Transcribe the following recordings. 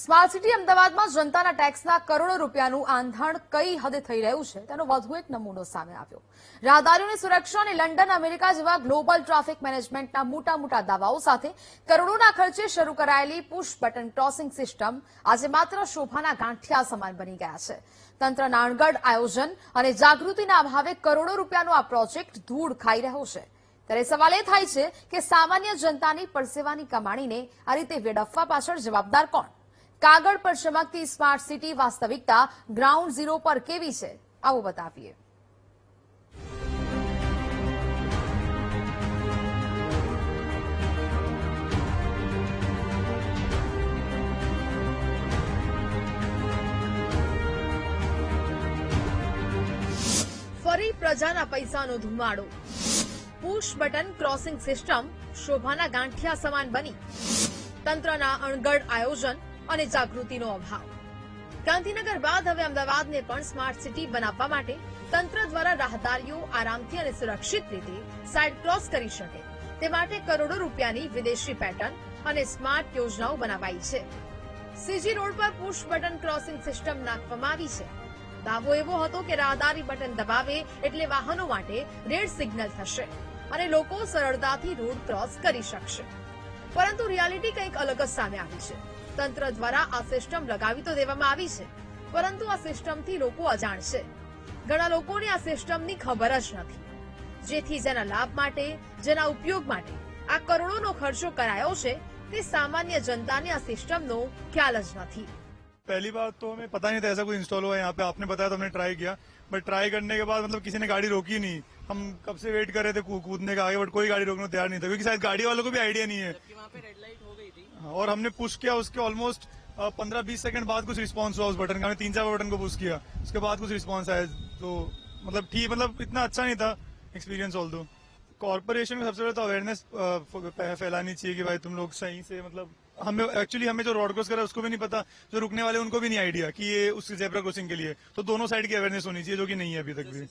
Smart city અમદાવાદમાં જનતાના ટેક્સના કરોડો રૂપિયાનું આંધણ કઈ હદે થઈ રહ્યું છે તેનો વધુ એક નમૂનો સામે આવ્યો। રાહદારીઓની સુરક્ષા અને લંડન અમેરિકા જેવા ગ્લોબલ ટ્રાફિક મેનેજમેન્ટના મોટા દાવાઓ સાથે કરોડોના ખર્ચે શરૂ કરાયેલી પુશ બટન ક્રોસિંગ સિસ્ટમ આજે માત્ર શોભાના ગાંઠિયા સમાન બની ગયા છે। તંત્રના અણઘડ આયોજન અને જાગૃતિના અભાવે કરોડો રૂપિયાનો આ પ્રોજેક્ટ ધૂળ ખાઈ રહ્યો છે। ત્યારે સવાલ એ થાય છે કે સામાન્ય જનતાની પરસેવાની કમાણીને આ રીતે વેડફવા પાછળ જવાબદાર કોણ? કાગળ પર ચમકતી સ્માર્ટ સિટી વાસ્તવિકતા ગ્રાઉન્ડ ઝીરો પર કેવી છે, આવો બતાવીએ। ફરી પ્રજાના પૈસાનો ધુમાડો। પુશ બટન ક્રોસિંગ સિસ્ટમ શોભાના ગાંઠિયા સમાન બની। તંત્રના અણઘડ આયોજન અને જાગૃતિનો અભાવ। ગાંધીનગર બાદ હવે અમદાવાદને પણ સ્માર્ટ સિટી બનાવવા માટે તંત્ર દ્વારા રાહદારીઓ આરામથી અને સુરક્ષિત રીતે સાઇડ ક્રોસ કરી શકે તે માટે કરોડો રૂપિયાની વિદેશી પેટર્ન અને સ્માર્ટ યોજનાઓ બનાવાઈ છે। સીજી રોડ પર પુશ બટન ક્રોસિંગ સિસ્ટમ નાખવામાં આવી છે। દાવો એવો હતો કે રાહદારી બટન દબાવે એટલે વાહનો માટે રેડ સિગ્નલ થશે અને લોકો સરળતાથી રોડ ક્રોસ કરી શકશે, પરંતુ રિયાલિટી કંઈક અલગ જ સામે આવી છે। તંત્ર દ્વારા આ સિસ્ટમ લગાવી તો દેવામાં આવી છે, પરંતુ આ સિસ્ટમથી લોકો અજાણ છે। ઘણા લોકોને આ સિસ્ટમની ખબર જ નથી, જેથી જેના લાભ માટે, જેના ઉપયોગ માટે આ કરોડોનો ખર્ચો કરાયો છે તે સામાન્ય જનતાને આ સિસ્ટમનો ખ્યાલ જ નથી। पहली बात तो हमें पता नहीं था ऐसा कुछ इंस्टॉल हुआ है यहाँ पे। आपने बताया तो हमने ट्राई किया, बट ट्राई करने के बाद मतलब किसी ने गाड़ी रोकी नहीं। हम कब से वेट कर रहे थे कूदने का आगे, बट कोई गाड़ी रोकने को तैयार नहीं था, क्योंकि शायद गाड़ी वालों को भी आइडिया नहीं है। वहाँ पे रेड लाइट हो गई थी और हमने पुश किया, उसके ऑलमोस्ट 15-20 सेकंड बाद कुछ रिस्पॉन्स हुआ उस बटन का। हमने 3-4 बटन को पुश किया, उसके बाद कुछ रिस्पॉन्स आया, तो मतलब ठीक, मतलब इतना अच्छा नहीं था एक्सपीरियंस। ऑल दो कॉर्पोरेशन को सबसे पहले तो अवेयरनेस फैलानी चाहिए कि भाई तुम लोग सही से, मतलब हमें जो रोड क्रॉस करा उसको भी नहीं पता, जो रुकने वाले उनको भी नहीं आइडिया कि ये उस जेब्रा क्रॉसिंग के लिए, तो दोनों साइड की अवेयरनेस होनी चाहिए, जो कि नहीं है अभी तक भी।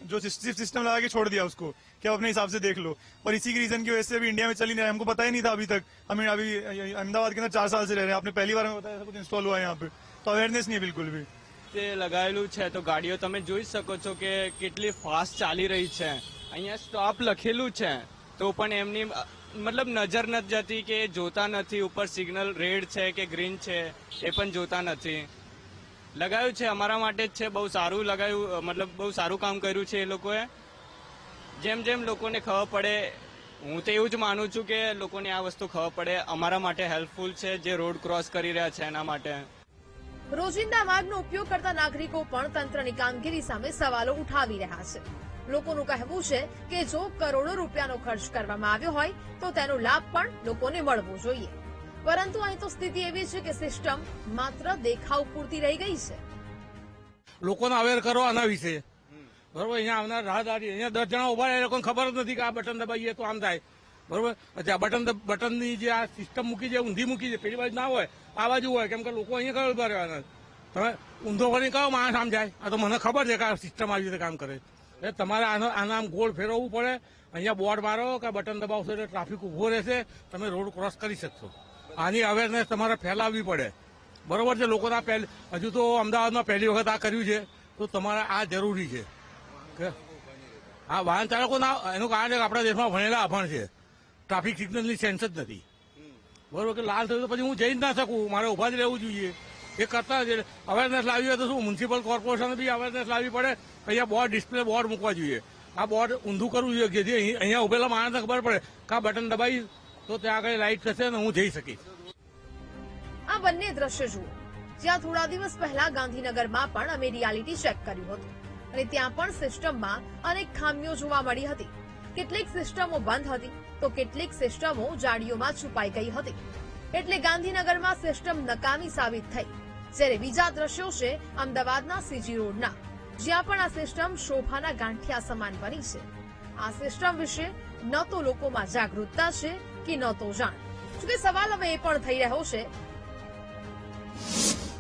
जो सिस्टम लगा के छोड़ दिया उसको कि आप अपने हिसाब से देख लो, और इसी के रीजन की वजह से अभी इंडिया में चल ही नहीं रहा। हमको पता ही नहीं था अभी तक। हमें अभी अहमदाबाद के अंदर 4 साल से रह रहे हैं, आपने पहली बार हमें बताया कुछ इंस्टॉल हुआ है यहाँ पे, तो अवेयरनेस नहीं है बिल्कुल भी। તે લગાવેલું છે તો ગાડીઓ તમે જોઈ શકો છો કે કેટલી ફાસ્ટ ચાલી રહી છે। અહીંયા સ્ટોપ લખેલું છે તો પણ એમની મતલબ નજર નથી જતી કે જોતા નથી, ઉપર સિગ્નલ રેડ છે કે ગ્રીન છે એ પણ જોતા નથી। લગાવ્યું છે અમારા માટે જ છે, બહુ સારું લગાવ્યું, મતલબ બહુ સારું કામ કર્યું છે એ લોકોએ। જેમ જેમ લોકોને ખબર પડે, હું તો એવું જ માનું છું કે લોકોને આ વસ્તુ ખબર પડે, અમારા માટે હેલ્પફુલ છે જે રોડ ક્રોસ કરી રહ્યા છે એના માટે। રોજિંદા માર્ગનો ઉપયોગ કરતા નાગરિકો પણ તંત્રની કામગીરી સામે સવાલો ઉઠાવી રહ્યા છે। લોકોનું કહેવું છે કે જો કરોડો રૂપિયાનો ખર્ચ કરવામાં આવ્યો હોય તો તેનો લાભ પણ લોકોને મળવો જોઈએ, પરંતુ અહીં તો સ્થિતિ એવી છે કે સિસ્ટમ માત્ર દેખાવ પૂરતી રહી ગઈ છે। લોકોને અવેર કરો આના વિશે, બરોબર। અહીંયા આવનાર રાહદારી, અહીંયા 10 જણા ઉભા રહે, એ લોકોને ખબર જ નથી કે આ બટન દબાઈએ તો આમ થાય, બરોબર। અચ્છા, બટનની જે આ સિસ્ટમ મૂકી છે, ઊંધી મૂકી છે, પેલી બાજુ ના હોય, આ બાજુ હોય, કેમ કે લોકો અહીંયા કયો ઉભા રહેવાના? તમે ઊંધો કરીને કયો માણસ આમ જાય? આ તો મને ખબર છે કે આ સિસ્ટમ આવી રીતે કામ કરે છે। એટલે તમારે આના આમ ગોળ ફેરવવું પડે। અહીંયા બોર્ડ મારો કે બટન દબાવશો એટલે ટ્રાફિક ઉભો રહેશે, તમે રોડ ક્રોસ કરી શકશો। આની અવેરનેસ તમારે ફેલાવવી પડે, બરોબર છે। લોકોના હજુ તો અમદાવાદમાં પહેલી વખત આ કર્યું છે, તો તમારે આ જરૂરી છે કે આ વાહન ચાલકોના, એનું કારણ છે કે આપણા દેશમાં ભણેલા અભણ છે, ટ્રાફિક સિગ્નલની સેન્સ જ નથી, બરોબર। કે લાલ થયું તો પછી હું જઈ જ ના શકું, મારે ઉભા જ રહેવું જોઈએ। એ કરતા જ અવેરનેસ લાવી હોય તો શું, મ્યુનિસિપલ કોર્પોરેશન બી અવેરનેસ લાવવી પડે। અહીંયા બોર્ડ, ડિસ્પ્લે બોર્ડ મૂકવા જોઈએ, આ બોર્ડ ઊંધું કરવું જોઈએ, જેથી અહીંયા ઉભેલા માણસને ખબર પડે કે આ બટન દબાવી તો ત્યાં આગળ લાઇટ થશે અને હું જઈ શકીશ। આ બંને દ્રશ્ય જુઓ, જ્યાં થોડા દિવસ પહેલા ગાંધીનગરમાં પણ અમે રિયાલિટી ચેક કર્યું હતું અને ત્યાં પણ સિસ્ટમમાં અનેક ખામીઓ જોવા મળી હતી। કેટલીક સિસ્ટમો બંધ હતી તો કેટલીક સિસ્ટમો જાળીઓમાં છુપાઈ ગઈ હતી, એટલે ગાંધીનગરમાં સિસ્ટમ નકામી સાબિત થઈ। જ્યારે બીજા દ્રશ્યો છે અમદાવાદના સીજી રોડના, જ્યાં પણ આ સિસ્ટમ શોભાના ગાંઠિયા સમાન બની છે। આ સિસ્ટમ વિશે ન તો લોકોમાં જાગૃતતા છે કે ન તો જાણ। જોકે સવાલ હવે એ પણ થઈ રહ્યો છે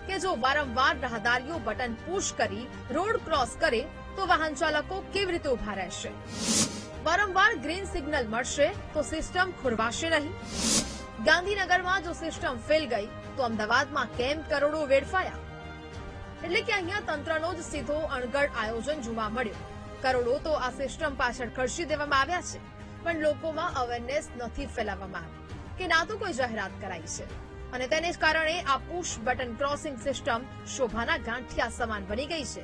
કે જો વારંવાર રાહદારીઓ બટન પુશ કરી રોડ ક્રોસ કરે તો વાહન ચાલકો કેવી રીતે ઉભા રહેશે? વારંવાર ગ્રીન સિગ્નલ મળશે તો સિસ્ટમ ખોરવાશે નહીં? ગાંધીનગરમાં જો સિસ્ટમ ફેલ ગઈ તો અમદાવાદમાં કેમ કરોડો વેડફાયા? એટલે કે અહીંયા તંત્રનો જ સીધો અણઘડ આયોજન જોવા મળ્યું. કરોડો તો આ સિસ્ટમ પાછળ ખર્ચી દેવામાં આવ્યા છે, પણ લોકોમાં અવેરનેસ નથી ફેલાવવામાં આવી કે ના તો કોઈ જાહેરાત કરાઈ છે. અને તેને જ કારણે આ પુશ બટન ક્રોસિંગ સિસ્ટમ શોભાના ગાંઠિયા સમાન બની ગઈ છે.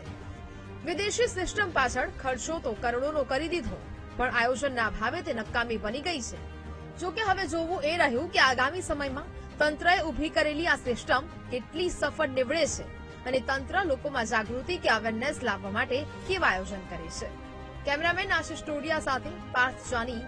વિદેશી સિસ્ટમ પાછળ ખર્ચો તો કરોડોનો કરી દીધો, પણ આયોજનના ભાવે તે નકામી બની ગઈ છે. જોકે હવે જોવું એ રહ્યું કે આગામી સમયમાં તંત્રએ ઉભી કરેલી આ સિસ્ટમ કેટલી સફળ નીવડે છે અને તંત્ર લોકોમાં જાગૃતિ કે અવેરનેસ લાવવા માટે કેવા આયોજન કરે છે. કેમેરામેન આશિષ ટોડિયા સાથે પાર્થ જાની.